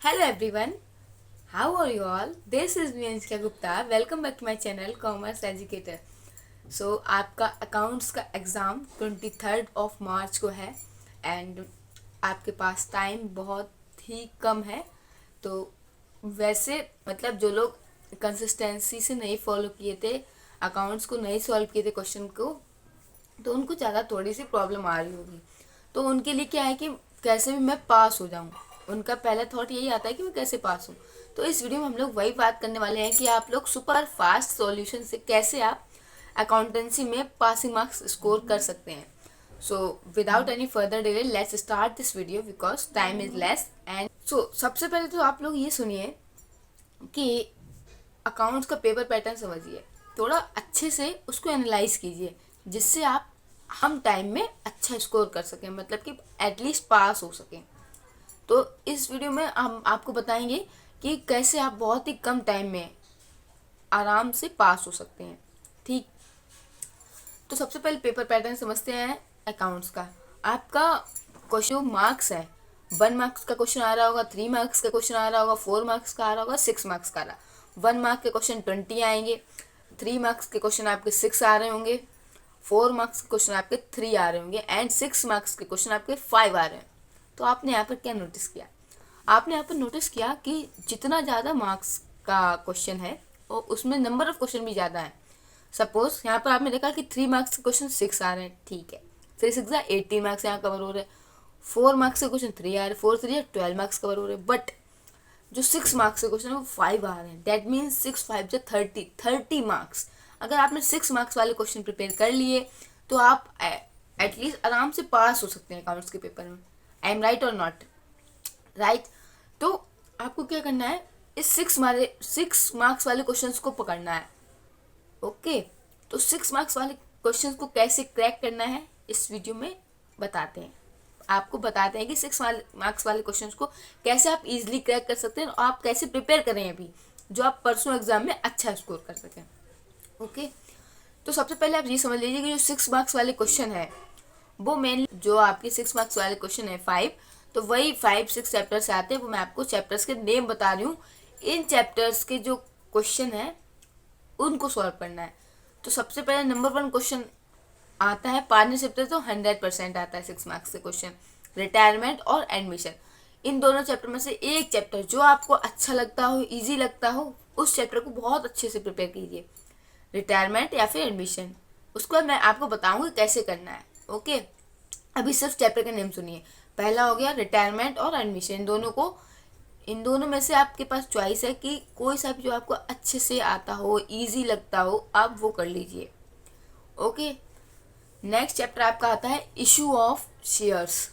Hello everyone, how are you all? This is me Anshika Gupta. Welcome back to my channel Commerce Educator. आपका accounts का exam 23rd of March को है and आपके पास time बहुत ही कम है। तो वैसे मतलब जो लोग कंसिस्टेंसी से नहीं फॉलो किए थे, अकाउंट्स को नहीं सॉल्व किए थे क्वेश्चन को, तो उनको ज़्यादा थोड़ी सी प्रॉब्लम आ रही होगी। तो उनके लिए क्या है कि कैसे भी मैं पास हो जाऊँ, उनका पहला थॉट यही आता है कि मैं कैसे पास हूँ। तो इस वीडियो में हम लोग वही बात करने वाले हैं कि आप लोग सुपर फास्ट सॉल्यूशन से कैसे आप अकाउंटेंसी में पासिंग मार्क्स स्कोर कर सकते हैं। So without any further delay let's start this video because time is less. And सबसे पहले तो आप लोग ये सुनिए कि अकाउंट्स का पेपर पैटर्न समझिए, थोड़ा अच्छे से उसको एनालाइज कीजिए, जिससे आप हम टाइम में अच्छा स्कोर कर सकें, मतलब कि एटलीस्ट पास हो सकें। तो इस वीडियो में हम आपको बताएंगे कि कैसे आप बहुत ही कम टाइम में आराम से पास हो सकते हैं। ठीक, तो सबसे पहले पेपर पैटर्न समझते हैं अकाउंट्स का। आपका क्वेश्चन मार्क्स है, 1 मार्क्स का क्वेश्चन आ रहा होगा, 3 मार्क्स का क्वेश्चन आ रहा होगा, 4 मार्क्स का आ रहा होगा, 6 मार्क्स का आ रहा। 1 मार्क के क्वेश्चन 20 आएंगे, 3 मार्क्स के क्वेश्चन आपके 6 आ रहे होंगे, 4 मार्क्स के क्वेश्चन आपके 3 आ रहे होंगे एंड 6 मार्क्स के क्वेश्चन आपके 5 आ रहे हैं। तो आपने यहाँ पर क्या नोटिस किया? आपने यहाँ पर नोटिस किया कि जितना ज़्यादा मार्क्स का क्वेश्चन है और उसमें नंबर ऑफ क्वेश्चन भी ज़्यादा है। सपोज यहाँ पर आपने देखा कि 3 मार्क्स के क्वेश्चन 6 आ रहे हैं, ठीक है, 3 6 18 मार्क्स यहाँ कवर हो रहे हैं। 4 मार्क्स के क्वेश्चन 3 आ रहे हैं, 4 3 12 मार्क्स कवर हो रहे हैं। बट जो 6 मार्क्स के क्वेश्चन है वो 5 आ रहे हैं, दैट मीन्स 6 5 जो 30 मार्क्स। अगर आपने 6 मार्क्स वाले क्वेश्चन प्रिपेयर कर लिए तो आप एटलीस्ट आराम से पास हो सकते हैं अकाउंट्स के पेपर में। आई एम राइट और नॉट राइट? तो आपको क्या करना है, इस 6 मार्क्स वाले क्वेश्चंस को पकड़ना है। ओके, तो 6 मार्क्स वाले क्वेश्चंस को कैसे क्रैक करना है इस वीडियो में बताते हैं। आपको बताते हैं कि 6 मार्क्स वाले क्वेश्चंस को कैसे आप इजीली क्रैक कर सकते हैं और आप कैसे प्रिपेयर करें अभी, जो आप परसों एग्जाम में अच्छा स्कोर कर सकें। ओके, तो सबसे पहले आप ये समझ लीजिए कि जो 6 मार्क्स वाले क्वेश्चन है वो मेनली जो आपके 6 मार्क्स वाले क्वेश्चन है 5, तो वही 5 6 चैप्टर से आते हैं। वो मैं आपको चैप्टर्स के नेम बता रही हूँ। इन चैप्टर्स के जो क्वेश्चन है उनको सॉल्व करना है। तो सबसे पहले नंबर 1 क्वेश्चन आता है पार्टनरशिप से, तो 100% आता है 6 मार्क्स के क्वेश्चन, रिटायरमेंट और एडमिशन। इन दोनों चैप्टर में से एक चैप्टर जो आपको अच्छा लगता हो, इजी लगता हो, उस चैप्टर को बहुत अच्छे से प्रिपेयर कीजिए, रिटायरमेंट या फिर एडमिशन। उसको मैं आपको बताऊंगी कैसे करना है। ओके, अभी सिर्फ चैप्टर का नेम सुनिए। पहला हो गया रिटायरमेंट और एडमिशन। इन दोनों में से आपके पास चॉइस है कि कोई सा भी जो आपको अच्छे से आता हो, इजी लगता हो, आप वो कर लीजिए। ओके, नेक्स्ट चैप्टर आपका आता है issue of shares.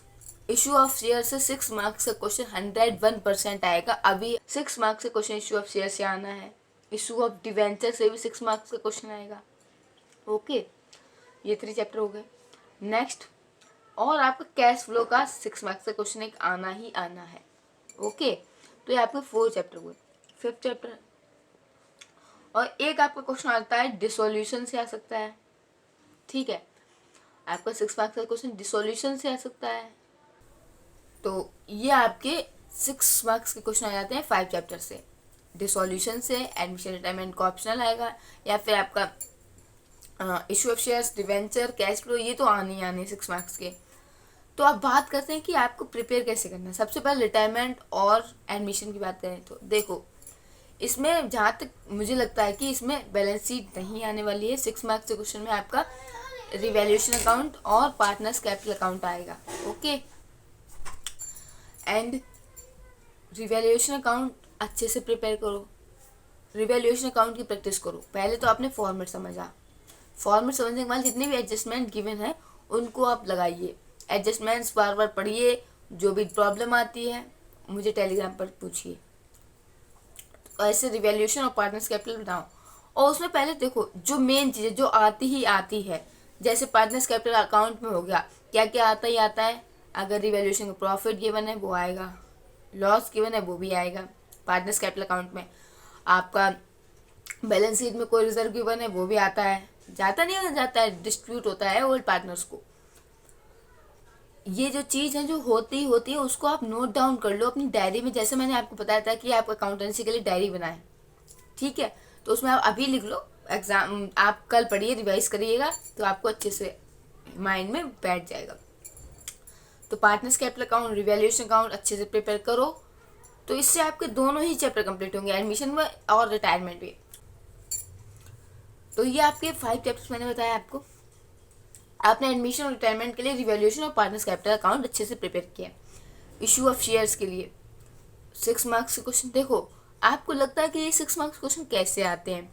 Issue of share से 6 मार्क्स का क्वेश्चन 101% आएगा। अभी 6 मार्क्स का क्वेश्चन इशू ऑफ शेयर से आना है। इशू ऑफ डिवेंचर से भी 6 मार्क्स का क्वेश्चन आएगा। ओके, ये 3 चैप्टर हो गए। नेक्स्ट, और आपका कैश फ्लो का 6 मार्क्स का क्वेश्चन एक आना ही आना है। ओके, तो ये आपके 4 चैप्टर हुए। 5th चैप्टर और एक आपका क्वेश्चन आता है डिसोल्यूशन से आ सकता है। ठीक है, आपका 6 मार्क्स का क्वेश्चन डिसोल्यूशन से आ सकता है। तो ये आपके 6 मार्क्स के क्वेश्चन आ जाते हैं 5 चैप्टर से। डिसोल्यूशन से, एडमिशन रिटायरमेंट का ऑप्शनल आएगा, या फिर आपका issue of shares, debenture, cash flow, ये तो आने ही आने 6 मार्क्स के। तो आप बात करते हैं कि आपको प्रिपेयर कैसे करना है। सबसे पहले रिटायरमेंट और एडमिशन की बात करें तो देखो, इसमें जहाँ तक मुझे लगता है कि इसमें बैलेंस शीट नहीं आने वाली है। 6 मार्क्स के क्वेश्चन में आपका रिवैल्यूएशन अकाउंट और पार्टनर्स कैपिटल अकाउंट आएगा। ओके, एंड रिवैल्यूएशन अकाउंट अच्छे से प्रिपेयर करो, रिवैल्यूएशन अकाउंट की प्रैक्टिस करो। पहले तो आपने फॉर्मेट समझा, फॉर्मेट समझने के बाद जितने भी एडजस्टमेंट गिवन है उनको आप लगाइए, एडजस्टमेंट्स बार बार पढ़िए। जो भी प्रॉब्लम आती है मुझे टेलीग्राम पर पूछिए। तो ऐसे रिवैल्यूएशन और पार्टनर्स कैपिटल बनाओ, और उसमें पहले देखो जो मेन चीज़ें जो आती ही आती है, जैसे पार्टनर्स कैपिटल अकाउंट में हो गया, क्या क्या आता ही आता है। अगर रिवैल्यूएशन का प्रॉफिट गिवन है वो आएगा, लॉस गिवन है वो भी आएगा। पार्टनर्स कैपिटल अकाउंट में आपका बैलेंस शीट में कोई रिजर्व गिवन है वो भी आता है, जाता नहीं हो जाता है, डिस्ट्रीब्यूट होता है ओल्ड पार्टनर्स को। ये जो चीज़ है जो होती है उसको आप नोट डाउन कर लो अपनी डायरी में। जैसे मैंने आपको बताया था कि आप अकाउंटेंसी के लिए डायरी बनाएं, ठीक है, तो उसमें आप अभी लिख लो। एग्जाम आप कल पढ़िए, रिवाइज करिएगा तो आपको अच्छे से माइंड में बैठ जाएगा। तो partners capital account, revaluation account अच्छे से प्रिपेयर करो, तो इससे आपके दोनों ही चैप्टर कंप्लीट होंगे, एडमिशन में और रिटायरमेंट भी। तो ये आपके 5 चैप्टर्स मैंने बताया आपको। आपने एडमिशन और रिटायरमेंट के लिए रिवैल्यूएशन और पार्टनर्स कैपिटल अकाउंट अच्छे से प्रिपेयर किया। इशू ऑफ शेयर्स के लिए 6 मार्क्स के क्वेश्चन। देखो, आपको लगता है कि ये 6 मार्क्स क्वेश्चन कैसे आते हैं,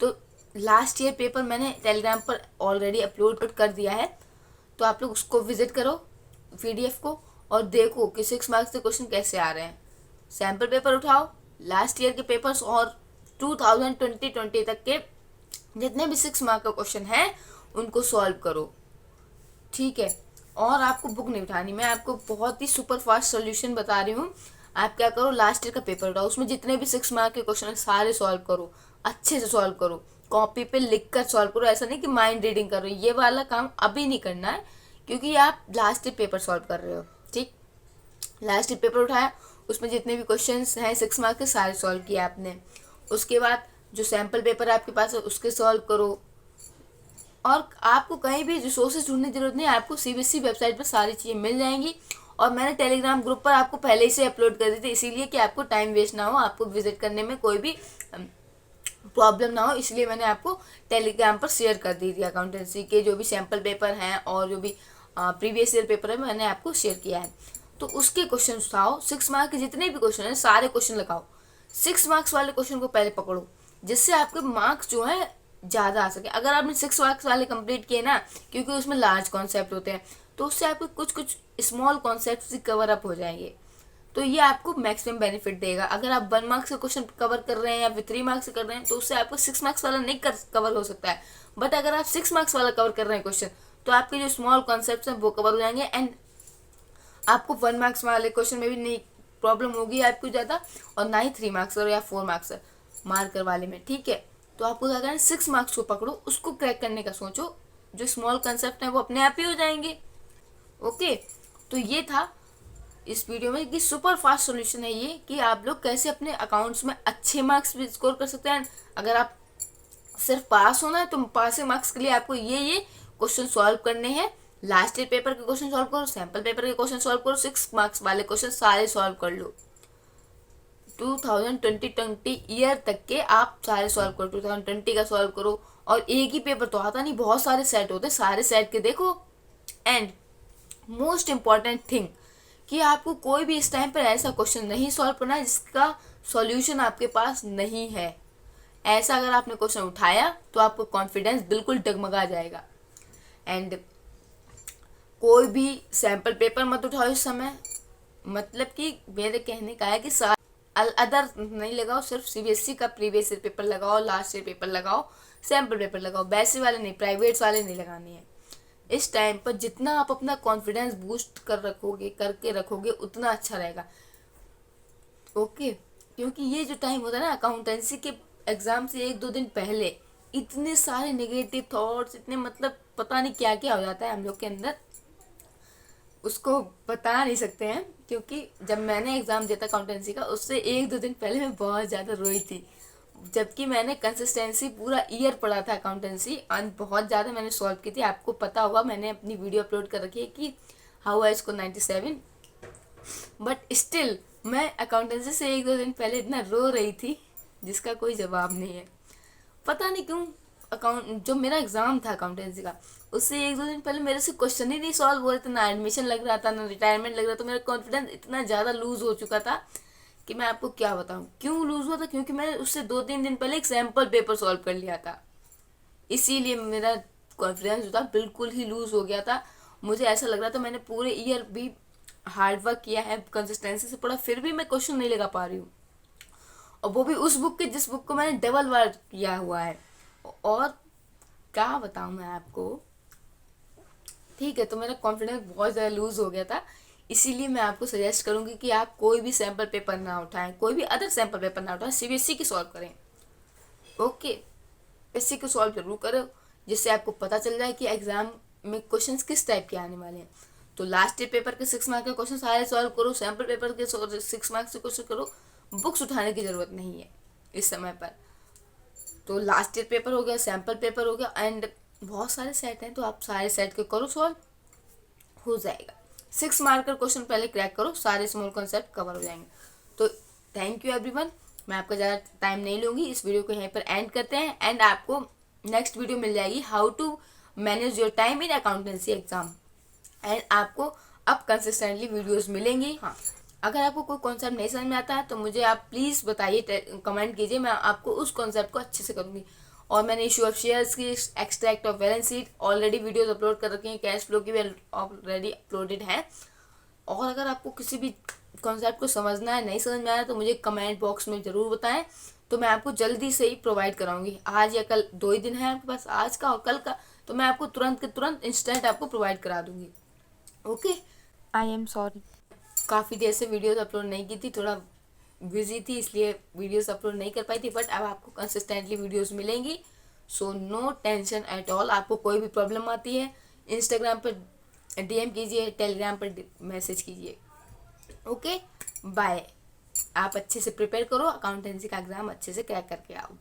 तो लास्ट ईयर पेपर मैंने टेलीग्राम पर ऑलरेडी अपलोड कर दिया है, तो आप लोग उसको विजिट करो PDF को और देखो कि 6 मार्क्स के क्वेश्चन कैसे आ रहे हैं। सैम्पल पेपर उठाओ, लास्ट ईयर के पेपर्स और 2020 तक के जितने भी 6 मार्क का क्वेश्चन है उनको सॉल्व करो, ठीक है। और आपको बुक नहीं उठानी, मैं आपको बहुत ही सुपर फास्ट सोल्यूशन बता रही हूँ। आप क्या करो, लास्ट ईयर का पेपर उठाओ, उसमें जितने भी 6 मार्क के क्वेश्चन है सारे सॉल्व करो, अच्छे से सॉल्व करो, कॉपी पे लिख कर सॉल्व करो। ऐसा नहीं कि माइंड रीडिंग करो, ये वाला काम अभी नहीं करना है, क्योंकि आप लास्ट ईयर पेपर सॉल्व कर रहे हो, ठीक। लास्ट ईयर पेपर उठाया, उसमें जितने भी क्वेश्चन हैं 6 मार्क के सारे सॉल्व किए आपने। उसके बाद जो सैम्पल पेपर आपके पास है उसके सॉल्व करो। और आपको कहीं भी रिसोर्सेज ढूंढने की जरूरत नहीं है, आपको CBSE वेबसाइट पर सारी चीज़ें मिल जाएंगी। और मैंने टेलीग्राम ग्रुप पर आपको पहले ही से अपलोड कर दी थी, इसीलिए कि आपको टाइम वेस्ट ना हो, आपको विजिट करने में कोई भी प्रॉब्लम ना हो, इसलिए मैंने आपको टेलीग्राम पर शेयर कर दी थी। अकाउंटेंसी के जो भी सैम्पल पेपर हैं और जो भी प्रीवियस ईयर पेपर है मैंने आपको शेयर किया है। तो उसके क्वेश्चन उठाओ, 6 मार्क के जितने भी क्वेश्चन हैं सारे क्वेश्चन लगाओ। 6 मार्क्स वाले क्वेश्चन को पहले पकड़ो, जिससे आपके मार्क्स जो है ज़्यादा आ सके। अगर आपने 6 मार्क्स वाले कंप्लीट किए ना, क्योंकि उसमें लार्ज कॉन्सेप्ट होते हैं, तो उससे आपको कुछ कुछ स्मॉल कॉन्सेप्ट कवर अप हो जाएंगे, तो ये आपको मैक्सिमम बेनिफिट देगा। अगर आप 1 मार्क्स का क्वेश्चन कवर कर रहे हैं या फिर 3 मार्क्स से कर रहे हैं, तो उससे आपको 6 मार्क्स वाला नहीं कवर हो सकता है। बट अगर आप 6 मार्क्स वाला कवर कर रहे हैं क्वेश्चन, तो आपके जो स्मॉल कॉन्सेप्ट हैं वो कवर हो जाएंगे, एंड आपको 1 मार्क्स वाले क्वेश्चन में भी नहीं प्रॉब्लम होगी आपको ज़्यादा, और ना ही 3 मार्क्स या 4 मार्क्स मार्कर वाले में, ठीक है। तो आपको क्या करना है, 6 मार्क्स को पकड़ो, उसको क्रैक करने का सोचो, जो स्मॉल कंसेप्ट है वो अपने आप ही हो जाएंगे, ओके। तो ये था इस वीडियो में कि सुपर फास्ट सॉल्यूशन है ये, कि आप लोग कैसे अपने अकाउंट्स में अच्छे मार्क्स भी स्कोर कर सकते हैं। अगर आप सिर्फ पास होना है तो पासिंग मार्क्स के लिए आपको ये क्वेश्चन सॉल्व करने हैं। लास्ट ईयर पेपर के क्वेश्चन सॉल्व करो, सैम्पल पेपर के क्वेश्चन सॉल्व करो, 6 मार्क्स वाले क्वेश्चन सारे सॉल्व कर लो। 2020 ईयर तक के आप सारे सॉल्व करो, 2020 का सॉल्व करो। और एक ही पेपर तो आता नहीं, बहुत सारे सेट होते हैं, सारे सेट के देखो। एंड मोस्ट इम्पॉर्टेंट थिंग कि आपको कोई भी इस टाइम पर ऐसा क्वेश्चन नहीं सॉल्व करना है जिसका सॉल्यूशन आपके पास नहीं है। ऐसा अगर आपने क्वेश्चन उठाया तो आपको कॉन्फिडेंस बिल्कुल डगमगा जाएगा। एंड कोई भी सैम्पल पेपर मत उठाओ इस समय, मतलब कि मेरे कहने का है कि अदर नहीं लगाओ, सिर्फ CBSE का प्रीवियस ईयर पेपर लगाओ, लास्ट ईयर पेपर लगाओ, सैम्पल पेपर लगाओ, वैसे वाले नहीं, प्राइवेट्स वाले नहीं लगाने हैं। इस टाइम पर जितना आप अपना कॉन्फिडेंस बूस्ट करके रखोगे उतना अच्छा रहेगा, ओके। क्योंकि ये जो टाइम होता है ना अकाउंटेंसी के एग्जाम से 1-2 दिन पहले, इतने सारे नेगेटिव थॉट्स, इतने मतलब पता नहीं क्या क्या हो जाता है हम लोग के अंदर, उसको बता नहीं सकते हैं। क्योंकि जब मैंने एग्ज़ाम दिया था अकाउंटेंसी का, उससे 1-2 दिन पहले मैं बहुत ज़्यादा रोई थी, जबकि मैंने कंसिस्टेंसी पूरा ईयर पढ़ा था अकाउंटेंसी, और बहुत ज़्यादा मैंने सॉल्व की थी। आपको पता होगा, मैंने अपनी वीडियो अपलोड कर रखी है कि how I score 97, but still मैं अकाउंटेंसी से 1-2 दिन पहले इतना रो रही थी जिसका कोई जवाब नहीं है। पता नहीं क्यों, जो मेरा एग्ज़ाम था अकाउंटेंसी का, उससे 1-2 दिन पहले मेरे से क्वेश्चन ही नहीं सॉल्व हो रहे थे, ना एडमिशन लग रहा था ना रिटायरमेंट लग रहा था। तो मेरा कॉन्फिडेंस इतना ज़्यादा लूज़ हो चुका था कि मैं आपको क्या बताऊँ क्यों लूज़ हुआ था। क्योंकि मैंने उससे 2-3 दिन पहले एक सैम्पल पेपर सॉल्व कर लिया था, इसीलिए मेरा कॉन्फिडेंस जो था बिल्कुल ही लूज़ हो गया था। मुझे ऐसा लग रहा था मैंने पूरे ईयर भी हार्ड वर्क किया है, कंसिस्टेंसी से पढ़ा, फिर भी मैं क्वेश्चन नहीं लगा पा रही हूँ, और वो भी उस बुक के जिस बुक को मैंने डबल वर्क किया हुआ है। और क्या बताऊँ मैं आपको, ठीक है। तो मेरा कॉन्फिडेंस बहुत ज़्यादा लूज़ हो गया था, इसीलिए मैं आपको सजेस्ट करूँगी कि आप कोई भी सैम्पल पेपर ना उठाएं, कोई भी अदर सैम्पल पेपर ना उठाएं, CBSE की सॉल्व करें, ओके। इसी को सॉल्व जरूर करो, जिससे आपको पता चल जाए कि एग्ज़ाम में क्वेश्चंस किस टाइप के आने वाले हैं। तो लास्ट ईयर पेपर के 6 मार्क के क्वेश्चन सारे सॉल्व करो, सैम्पल पेपर के 6 मार्क्स के क्वेश्चन करो, बुक्स उठाने की ज़रूरत नहीं है इस समय पर। तो लास्ट ईयर पेपर हो गया, सैम्पल पेपर हो गया, एंड बहुत सारे सेट हैं तो आप सारे सेट के करो सॉल्व, हो जाएगा। 6 मार्क का क्वेश्चन पहले क्रैक करो, सारे स्मॉल कॉन्सेप्ट कवर हो जाएंगे। तो थैंक यू एवरीवन, मैं आपका ज़्यादा टाइम नहीं लूँगी, इस वीडियो को यहीं पर एंड करते हैं। एंड आपको नेक्स्ट वीडियो मिल जाएगी how to manage your time in accountancy exam, and आपको अब कंसिस्टेंटली वीडियोस मिलेंगी। हाँ, अगर आपको कोई कॉन्सेप्ट नहीं समझ में आता है तो मुझे आप प्लीज़ बताइए, कमेंट कीजिए, मैं आपको उस कॉन्सेप्ट को अच्छे से करूँगी। और मैंने इशू ऑफ शेयर्स की, extract of balance sheet already videos upload कर रखी हैं, कैश फ्लो की भी ऑलरेडी अपलोडेड है। और अगर आपको किसी भी कॉन्सेप्ट को समझना है, नहीं समझ में आया, तो मुझे कमेंट बॉक्स में ज़रूर बताएं, तो मैं आपको जल्दी से ही प्रोवाइड कराऊंगी। आज या कल, 2 ही दिन है आपके पास, आज का और कल का, तो मैं आपको तुरंत के तुरंत इंस्टेंट आपको प्रोवाइड करा दूंगी। Okay, I am sorry. काफ़ी देर से वीडियोस अपलोड नहीं की थी, थोड़ा बिजी थी इसलिए वीडियोस अपलोड नहीं कर पाई थी, बट अब आपको कंसिस्टेंटली वीडियोस मिलेंगी। So no tension at all. आपको कोई भी प्रॉब्लम आती है, इंस्टाग्राम पर DM कीजिए, टेलीग्राम पर मैसेज कीजिए। Okay, bye. आप अच्छे से प्रिपेयर करो, अकाउंटेंसी का एग्ज़ाम अच्छे से क्रैक करके आओ।